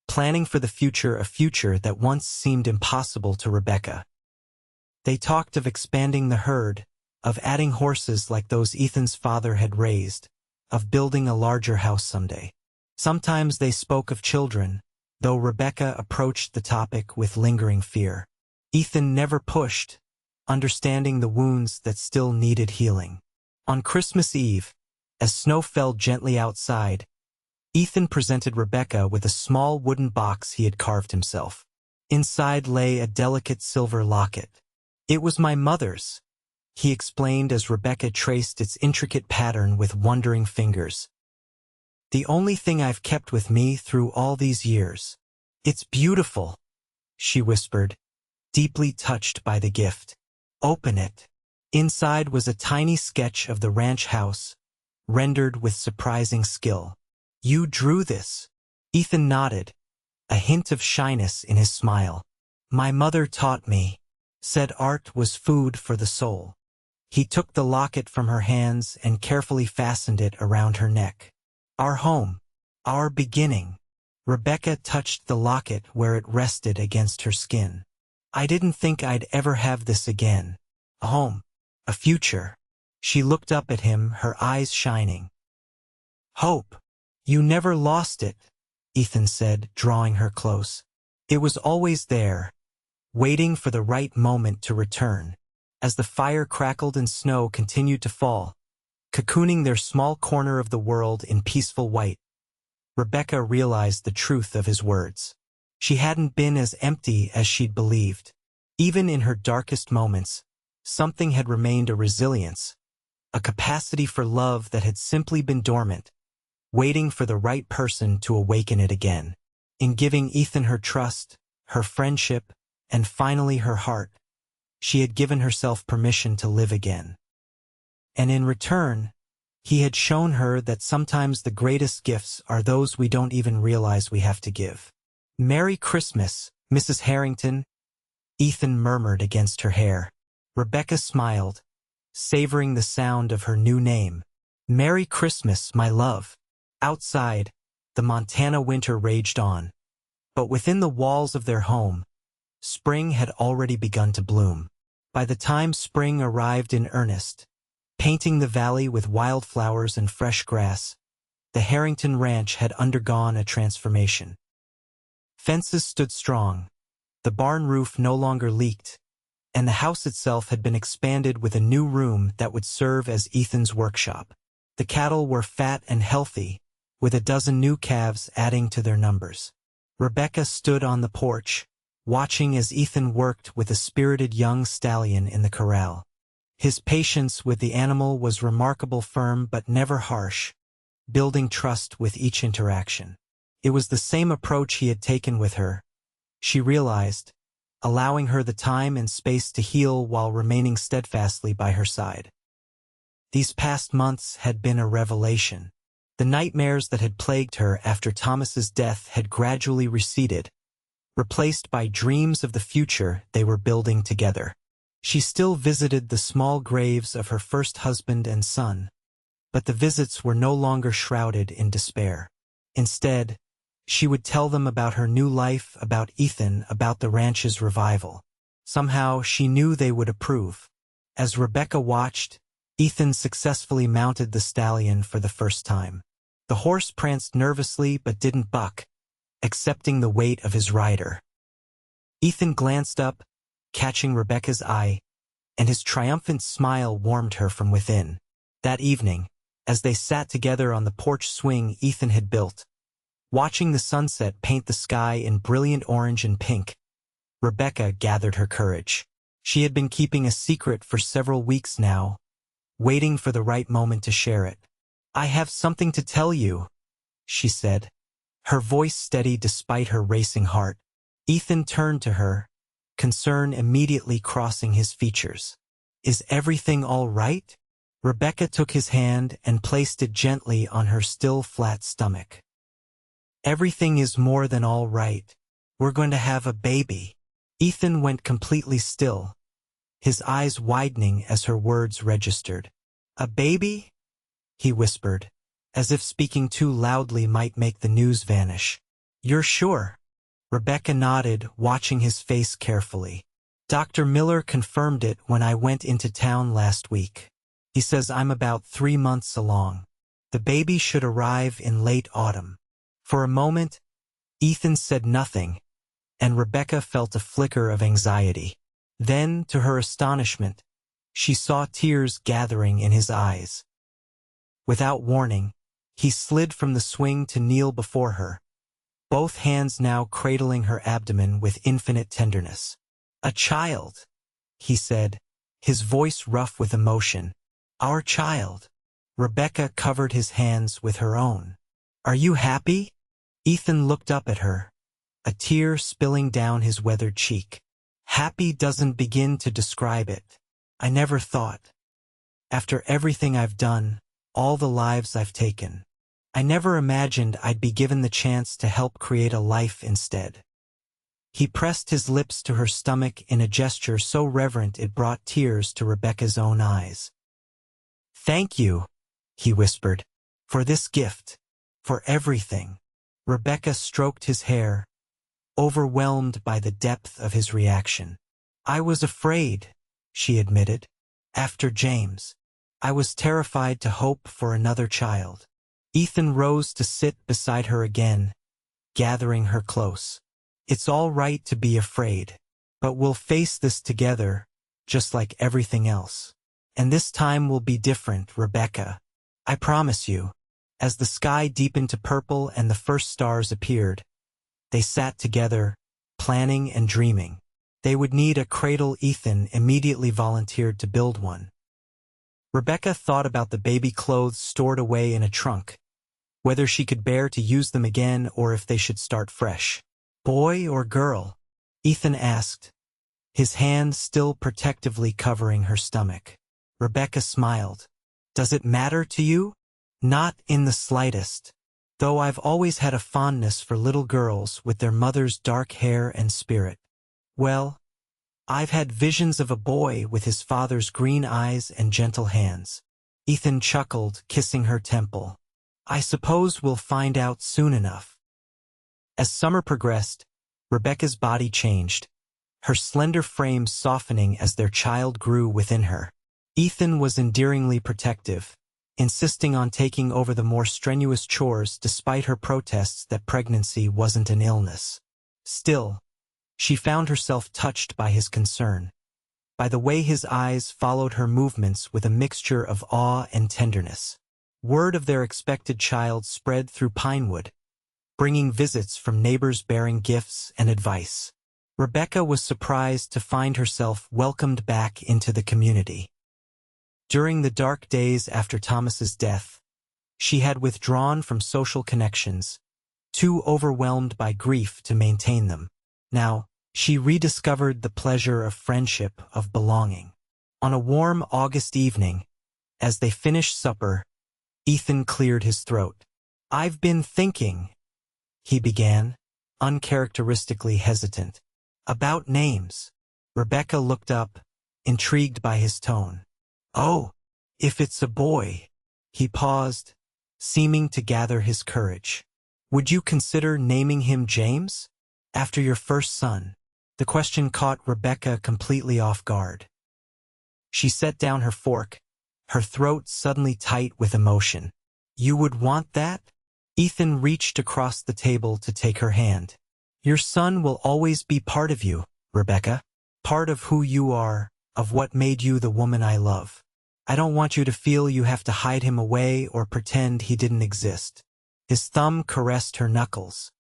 planning for the future, a future that once seemed impossible to Rebecca. They talked of expanding the herd, of adding horses like those Ethan's father had raised, of building a larger house someday. Sometimes they spoke of children, though Rebecca approached the topic with lingering fear. Ethan never pushed, understanding the wounds that still needed healing. On Christmas Eve, as snow fell gently outside, Ethan presented Rebecca with a small wooden box he had carved himself. Inside lay a delicate silver locket. It was my mother's, he explained as Rebecca traced its intricate pattern with wondering fingers. The only thing I've kept with me through all these years. It's beautiful, she whispered, deeply touched by the gift. Open it. Inside was a tiny sketch of the ranch house, rendered with surprising skill. You drew this? Ethan nodded, a hint of shyness in his smile. My mother taught me, said art was food for the soul. He took the locket from her hands and carefully fastened it around her neck. Our home, our beginning. Rebecca touched the locket where it rested against her skin. I didn't think I'd ever have this again. A home, a future. She looked up at him, her eyes shining. Hope. You never lost it, Ethan said, drawing her close. It was always there, waiting for the right moment to return. As the fire crackled and snow continued to fall, cocooning their small corner of the world in peaceful white, Rebecca realized the truth of his words. She hadn't been as empty as she'd believed. Even in her darkest moments, something had remained, a resilience, a capacity for love that had simply been dormant, waiting for the right person to awaken it again. In giving Ethan her trust, her friendship, and finally her heart, she had given herself permission to live again. And in return, he had shown her that sometimes the greatest gifts are those we don't even realize we have to give. Merry Christmas, Mrs. Harrington, Ethan murmured against her hair. Rebecca smiled, savoring the sound of her new name. Merry Christmas, my love. Outside, the Montana winter raged on, but within the walls of their home, spring had already begun to bloom. By the time spring arrived in earnest, painting the valley with wildflowers and fresh grass, the Harrington Ranch had undergone a transformation. Fences stood strong, the barn roof no longer leaked, and the house itself had been expanded with a new room that would serve as Ethan's workshop. The cattle were fat and healthy, with a dozen new calves adding to their numbers. Rebecca stood on the porch, watching as Ethan worked with a spirited young stallion in the corral. His patience with the animal was remarkable, firm but never harsh, building trust with each interaction. It was the same approach he had taken with her, she realized, allowing her the time and space to heal while remaining steadfastly by her side. These past months had been a revelation. The nightmares that had plagued her after Thomas's death had gradually receded, replaced by dreams of the future they were building together. She still visited the small graves of her first husband and son, but the visits were no longer shrouded in despair. Instead, she would tell them about her new life, about Ethan, about the ranch's revival. Somehow, she knew they would approve. As Rebecca watched, Ethan successfully mounted the stallion for the first time. The horse pranced nervously but didn't buck, accepting the weight of his rider. Ethan glanced up, catching Rebecca's eye, and his triumphant smile warmed her from within. That evening, as they sat together on the porch swing Ethan had built, watching the sunset paint the sky in brilliant orange and pink, Rebecca gathered her courage. She had been keeping a secret for several weeks now, waiting for the right moment to share it. "I have something to tell you," she said, her voice steady despite her racing heart. Ethan turned to her, concern immediately crossing his features. "Is everything all right?" Rebecca took his hand and placed it gently on her still flat stomach. "Everything is more than all right. We're going to have a baby." Ethan went completely still, his eyes widening as her words registered. "A baby?" he whispered, as if speaking too loudly might make the news vanish. "You're sure?" Rebecca nodded, watching his face carefully. "Dr. Miller confirmed it when I went into town last week. He says I'm about 3 months along. The baby should arrive in late autumn." For a moment, Ethan said nothing, and Rebecca felt a flicker of anxiety. Then, to her astonishment, she saw tears gathering in his eyes. Without warning, he slid from the swing to kneel before her, both hands now cradling her abdomen with infinite tenderness. "A child," he said, his voice rough with emotion. "Our child." Rebecca covered his hands with her own. "Are you happy?" Ethan looked up at her, a tear spilling down his weathered cheek. "Happy doesn't begin to describe it. I never thought. After everything I've done, all the lives I've taken, I never imagined I'd be given the chance to help create a life instead." He pressed his lips to her stomach in a gesture so reverent it brought tears to Rebecca's own eyes. "Thank you," he whispered, "for this gift, for everything." Rebecca stroked his hair, overwhelmed by the depth of his reaction. "I was afraid," she admitted. "After James, I was terrified to hope for another child." Ethan rose to sit beside her again, gathering her close. "It's all right to be afraid, but we'll face this together, just like everything else. And this time will be different, Rebecca. I promise you." As the sky deepened to purple and the first stars appeared, they sat together, planning and dreaming. They would need a cradle. Ethan immediately volunteered to build one. Rebecca thought about the baby clothes stored away in a trunk, whether she could bear to use them again or if they should start fresh. "Boy or girl?" Ethan asked, his hand still protectively covering her stomach. Rebecca smiled. "Does it matter to you?" "Not in the slightest, though I've always had a fondness for little girls with their mother's dark hair and spirit. Well, I've had visions of a boy with his father's green eyes and gentle hands." Ethan chuckled, kissing her temple. "I suppose we'll find out soon enough." As summer progressed, Rebecca's body changed, her slender frame softening as their child grew within her. Ethan was endearingly protective, insisting on taking over the more strenuous chores despite her protests that pregnancy wasn't an illness. Still, she found herself touched by his concern, by the way his eyes followed her movements with a mixture of awe and tenderness. Word of their expected child spread through Pinewood, bringing visits from neighbors bearing gifts and advice. Rebecca was surprised to find herself welcomed back into the community. During the dark days after Thomas's death, she had withdrawn from social connections, too overwhelmed by grief to maintain them. Now, she rediscovered the pleasure of friendship, of belonging. On a warm August evening, as they finished supper, Ethan cleared his throat. "I've been thinking," he began, uncharacteristically hesitant. "About names." Rebecca looked up, intrigued by his tone. "Oh, if it's a boy." He paused, seeming to gather his courage. "Would you consider naming him James? After your first son?" The question caught Rebecca completely off guard. She set down her fork, her throat suddenly tight with emotion. "You would want that?" Ethan reached across the table to take her hand. "Your son will always be part of you, Rebecca. Part of who you are, of what made you the woman I love. I don't want you to feel you have to hide him away or pretend he didn't exist." His thumb caressed her knuckles.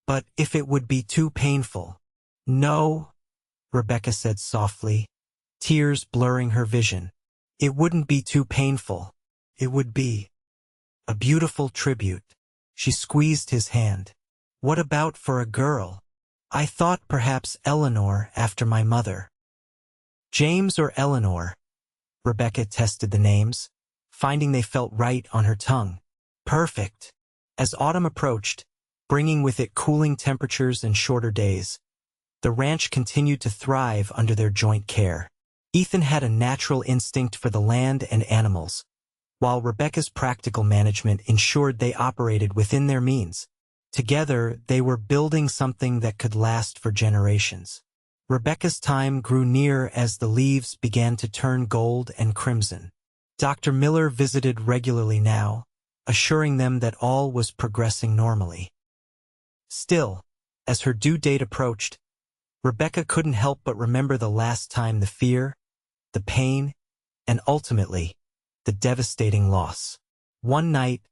"But if it would be too painful." "No," Rebecca said softly, tears blurring her vision. "It wouldn't be too painful. It would be a beautiful tribute." She squeezed his hand. "What about for a girl? I thought perhaps Eleanor after my mother." "James or Eleanor?" Rebecca tested the names, finding they felt right on her tongue. "Perfect." As autumn approached, bringing with it cooling temperatures and shorter days, the ranch continued to thrive under their joint care. Ethan had a natural instinct for the land and animals, while Rebecca's practical management ensured they operated within their means. Together, they were building something that could last for generations. Rebecca's time grew near as the leaves began to turn gold and crimson. Dr. Miller visited regularly now, assuring them that all was progressing normally. Still, as her due date approached, Rebecca couldn't help but remember the last time the fear, the pain, and ultimately, the devastating loss. One night,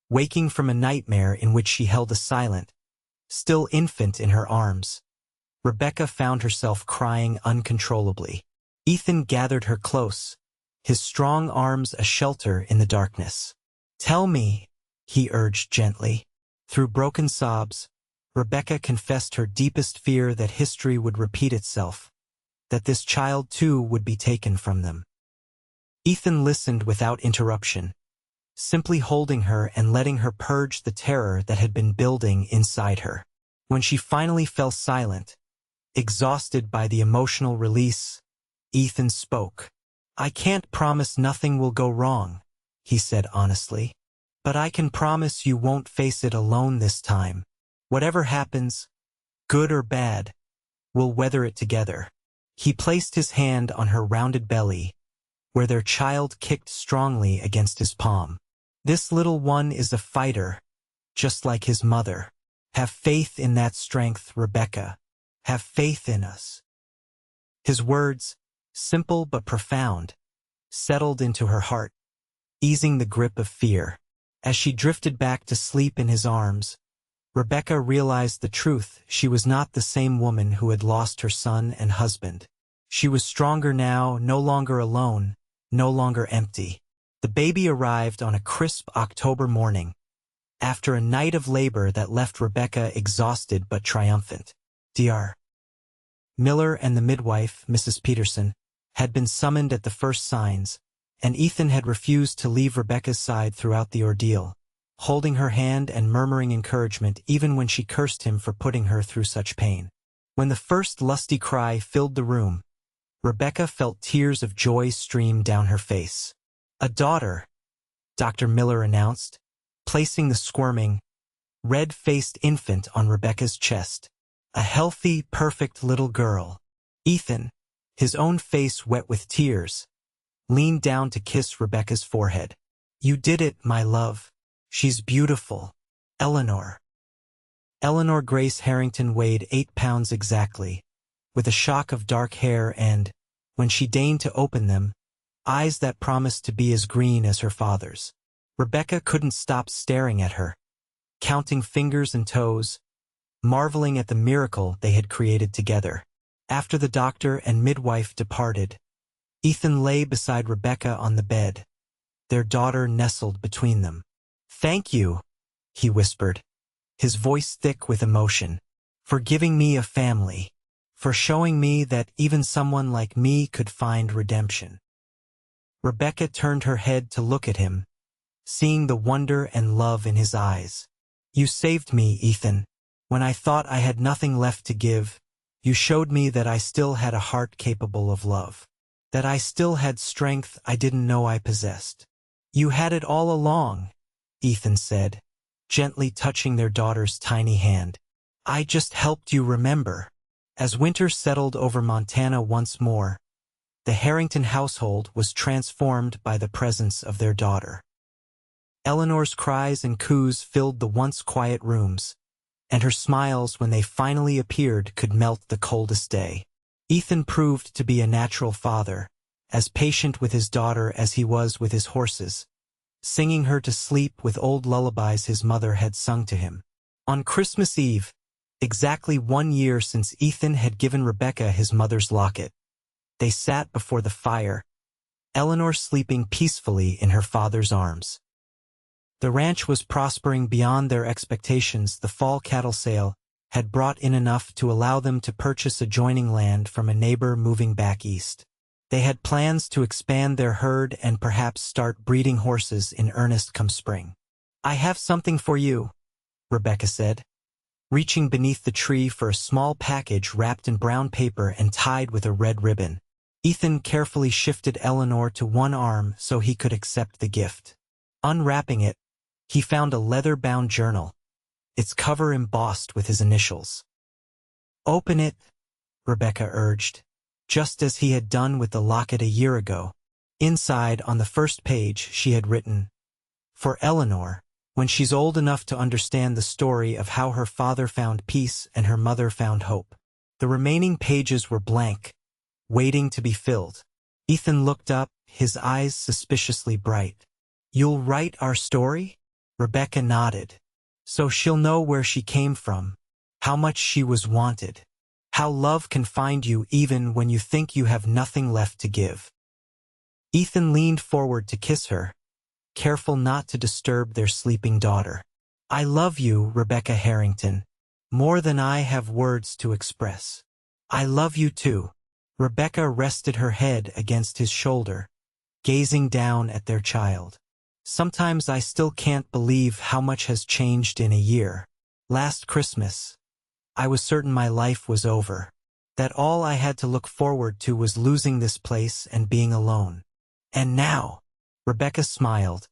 waking from a nightmare in which she held a silent, still infant in her arms, Rebecca found herself crying uncontrollably. Ethan gathered her close, his strong arms a shelter in the darkness. "Tell me," he urged gently. Through broken sobs, Rebecca confessed her deepest fear that history would repeat itself, that this child too would be taken from them. Ethan listened without interruption, simply holding her and letting her purge the terror that had been building inside her. When she finally fell silent, exhausted by the emotional release, Ethan spoke. "I can't promise nothing will go wrong," he said honestly, "but I can promise you won't face it alone this time. Whatever happens, good or bad, we'll weather it together." He placed his hand on her rounded belly, where their child kicked strongly against his palm. "This little one is a fighter, just like his mother. Have faith in that strength, Rebecca. Have faith in us." His words, simple but profound, settled into her heart, easing the grip of fear. As she drifted back to sleep in his arms, Rebecca realized the truth. She was not the same woman who had lost her son and husband. She was stronger now, no longer alone, no longer empty. The baby arrived on a crisp October morning, after a night of labor that left Rebecca exhausted but triumphant. Dr. Miller and the midwife, Mrs. Peterson, had been summoned at the first signs, and Ethan had refused to leave Rebecca's side throughout the ordeal, holding her hand and murmuring encouragement even when she cursed him for putting her through such pain. When the first lusty cry filled the room, Rebecca felt tears of joy stream down her face. "A daughter," Dr. Miller announced, placing the squirming, red-faced infant on Rebecca's chest. "A healthy, perfect little girl." Ethan, his own face wet with tears, leaned down to kiss Rebecca's forehead. "You did it, my love. She's beautiful. Eleanor." Eleanor Grace Harrington weighed 8 pounds exactly, with a shock of dark hair and, when she deigned to open them, eyes that promised to be as green as her father's. Rebecca couldn't stop staring at her, counting fingers and toes, marveling at the miracle they had created together. After the doctor and midwife departed, Ethan lay beside Rebecca on the bed, their daughter nestled between them. "Thank you," he whispered, his voice thick with emotion, "for giving me a family, for showing me that even someone like me could find redemption." Rebecca turned her head to look at him, seeing the wonder and love in his eyes. "You saved me, Ethan. When I thought I had nothing left to give, you showed me that I still had a heart capable of love, that I still had strength I didn't know I possessed." "You had it all along," Ethan said, gently touching their daughter's tiny hand. "I just helped you remember." As winter settled over Montana once more, the Harrington household was transformed by the presence of their daughter. Eleanor's cries and coos filled the once quiet rooms, and her smiles when they finally appeared could melt the coldest day. Ethan proved to be a natural father, as patient with his daughter as he was with his horses, singing her to sleep with old lullabies his mother had sung to him. On Christmas Eve, exactly 1 year since Ethan had given Rebecca his mother's locket, they sat before the fire, Eleanor sleeping peacefully in her father's arms. The ranch was prospering beyond their expectations. The fall cattle sale had brought in enough to allow them to purchase adjoining land from a neighbor moving back east. They had plans to expand their herd and perhaps start breeding horses in earnest come spring. "I have something for you," Rebecca said, reaching beneath the tree for a small package wrapped in brown paper and tied with a red ribbon. Ethan carefully shifted Eleanor to one arm so he could accept the gift. Unwrapping it, he found a leather-bound journal, its cover embossed with his initials. "Open it," Rebecca urged, just as he had done with the locket a year ago. Inside, on the first page, she had written, "For Eleanor, when she's old enough to understand the story of how her father found peace and her mother found hope." The remaining pages were blank, waiting to be filled. Ethan looked up, his eyes suspiciously bright. "You'll write our story?" Rebecca nodded. "So she'll know where she came from, how much she was wanted, how love can find you even when you think you have nothing left to give." Ethan leaned forward to kiss her, careful not to disturb their sleeping daughter. "I love you, Rebecca Harrington, more than I have words to express." "I love you too." Rebecca rested her head against his shoulder, gazing down at their child. "Sometimes I still can't believe how much has changed in a year. Last Christmas, I was certain my life was over, that all I had to look forward to was losing this place and being alone. And now," Rebecca smiled,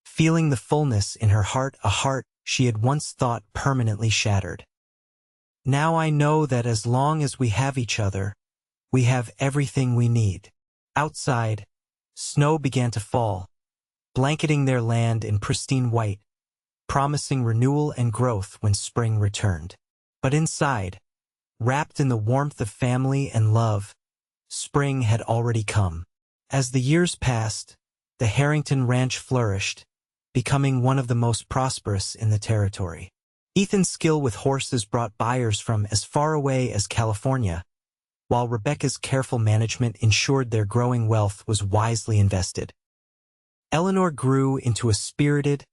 feeling the fullness in her heart, a heart she had once thought permanently shattered. "Now I know that as long as we have each other, we have everything we need." Outside, snow began to fall, blanketing their land in pristine white, promising renewal and growth when spring returned. But inside, wrapped in the warmth of family and love, spring had already come. As the years passed, the Harrington Ranch flourished, becoming one of the most prosperous in the territory. Ethan's skill with horses brought buyers from as far away as California, while Rebecca's careful management ensured their growing wealth was wisely invested. Eleanor grew into a spirited,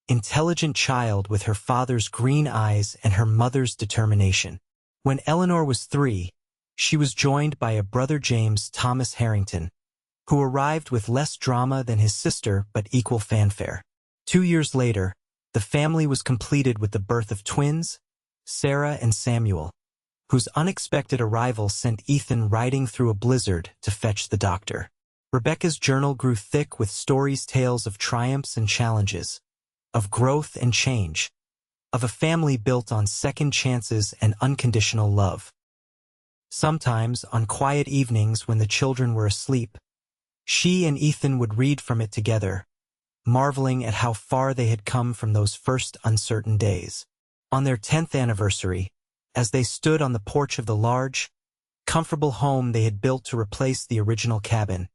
intelligent child with her father's green eyes and her mother's determination. When Eleanor was 3, she was joined by a brother, James Thomas Harrington, who arrived with less drama than his sister but equal fanfare. 2 years later, the family was completed with the birth of twins, Sarah and Samuel, whose unexpected arrival sent Ethan riding through a blizzard to fetch the doctor. Rebecca's journal grew thick with stories, tales of triumphs and challenges, of growth and change, of a family built on second chances and unconditional love. Sometimes, on quiet evenings when the children were asleep, she and Ethan would read from it together, marveling at how far they had come from those first uncertain days. On their 10th anniversary, as they stood on the porch of the large, comfortable home they had built to replace the original cabin,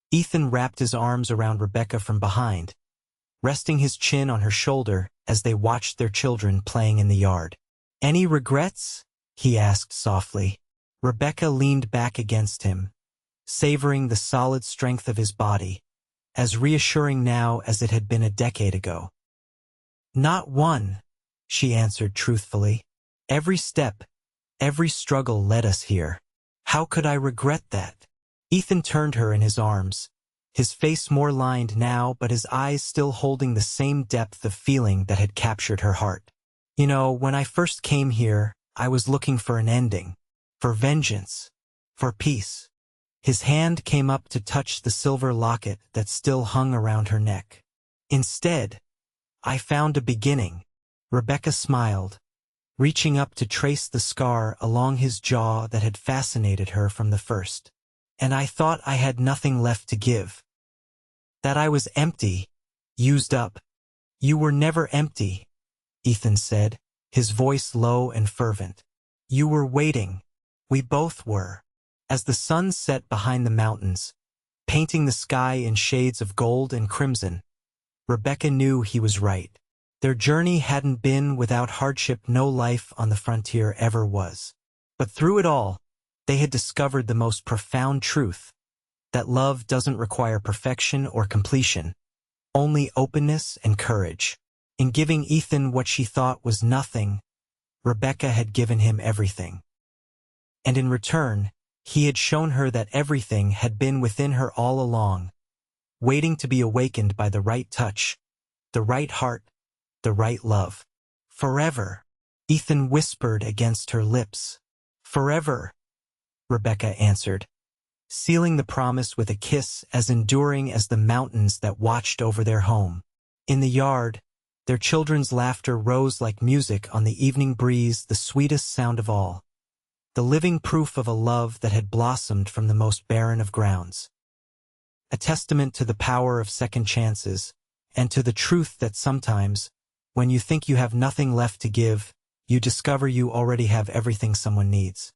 Ethan wrapped his arms around Rebecca from behind, resting his chin on her shoulder as they watched their children playing in the yard. "Any regrets?" he asked softly. Rebecca leaned back against him, savoring the solid strength of his body, as reassuring now as it had been a decade ago. "Not one," she answered truthfully. "Every step, every struggle led us here. How could I regret that?" Ethan turned her in his arms, his face more lined now but his eyes still holding the same depth of feeling that had captured her heart. "You know, when I first came here, I was looking for an ending, for vengeance, for peace." His hand came up to touch the silver locket that still hung around her neck. "Instead, I found a beginning." Rebecca smiled, reaching up to trace the scar along his jaw that had fascinated her from the first. "And I thought I had nothing left to give. That I was empty, used up." "You were never empty," Ethan said, his voice low and fervent. "You were waiting. We both were." As the sun set behind the mountains, painting the sky in shades of gold and crimson, Rebecca knew he was right. Their journey hadn't been without hardship. No life on the frontier ever was. But through it all, they had discovered the most profound truth, that love doesn't require perfection or completion, only openness and courage. In giving Ethan what she thought was nothing, Rebecca had given him everything. And in return, he had shown her that everything had been within her all along, waiting to be awakened by the right touch, the right heart, the right love. "Forever," Ethan whispered against her lips. "Forever," Rebecca answered, sealing the promise with a kiss as enduring as the mountains that watched over their home. In the yard, their children's laughter rose like music on the evening breeze, the sweetest sound of all, the living proof of a love that had blossomed from the most barren of grounds. A testament to the power of second chances, and to the truth that sometimes, when you think you have nothing left to give, you discover you already have everything someone needs.